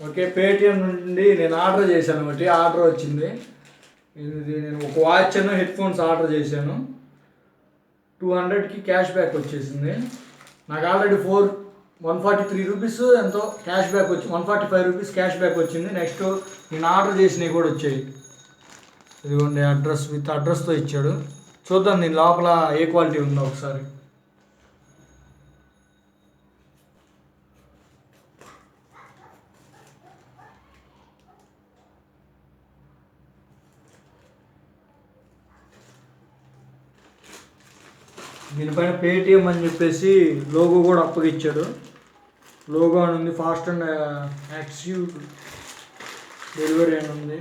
Okay, Paytm నుండి నేను order చేశాను. ఒకటి ఆర్డర్ వచ్చింది. ఇది నేను ఒక వాచ్ అను హెడ్ ఫోన్స్ ఆర్డర్ చేశాను. 200కి క్యాష్ బ్యాక్ వచ్చేసింది. నాకు ఆల్రెడీ 143 రూపీస్ ఎంతో క్యాష్ బ్యాక్ వచ్చి 145 రూపీస్ క్యాష్ బ్యాక్ వచ్చింది. నెక్స్ట్ నేను ఆర్డర్ చేసినవి కూడా వచ్చాయి. ఇదిగోండి అడ్రస్, విత్ అడ్రస్తో ఇచ్చాడు. చూద్దాం దీని లోపల ఏ క్వాలిటీ ఉందో ఒకసారి. దీనిపైన పేటిఎం అని చెప్పేసి లోగో కూడా అప్పగిచ్చాడు. లోగో అని ఉంది, ఫాస్ట్ అండ్ యాక్సివ్ డెలివరీ అని ఉంది.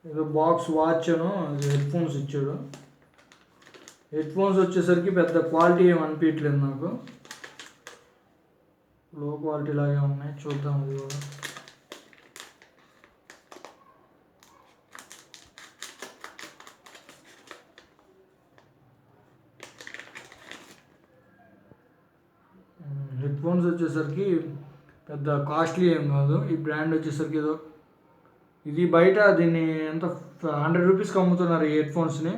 ఏదో బాక్స్ వాచ్ అను హెడ్ ఫోన్స్ ఇచ్చాడు. హెడ్ ఫోన్స్ వచ్చేసరికి పెద్ద క్వాలిటీ ఏమి అనిపించట్లేదు నాకు, లో క్వాలిటీ లాగే ఉన్నాయి. చూద్దాం ఇది కూడా. హెడ్ ఫోన్స్ వచ్చేసరికి పెద్ద కాస్ట్లీ ఏం కాదు. ఈ బ్రాండ్ వచ్చేసరికి ఏదో ఇది బయట దీన్ని ఎంత 100 రూపీస్కి అమ్ముతున్నారు ఈ హెడ్ ఫోన్స్ని.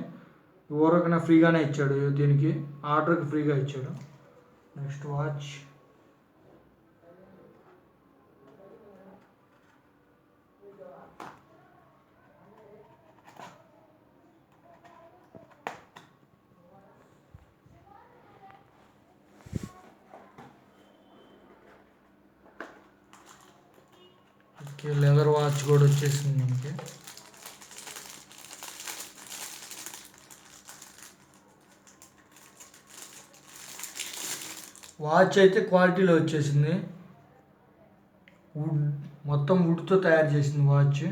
ఊరకనే ఫ్రీగానే ఇచ్చాడు, దీనికి ఆర్డర్కి ఫ్రీగా ఇచ్చాడు. Next watch. లెదర్ వాచ్ కూడా వచ్చేసింది మనకి. వాచ్ అయితే క్వాలిటీలో వచ్చేసింది. వుడ్, మొత్తం వుడ్తో తయారు చేసింది వాచ్.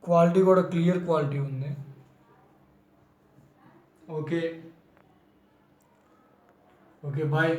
క్వాలిటీ కూడా క్లియర్ క్వాలిటీ ఉంది. Okay, bye.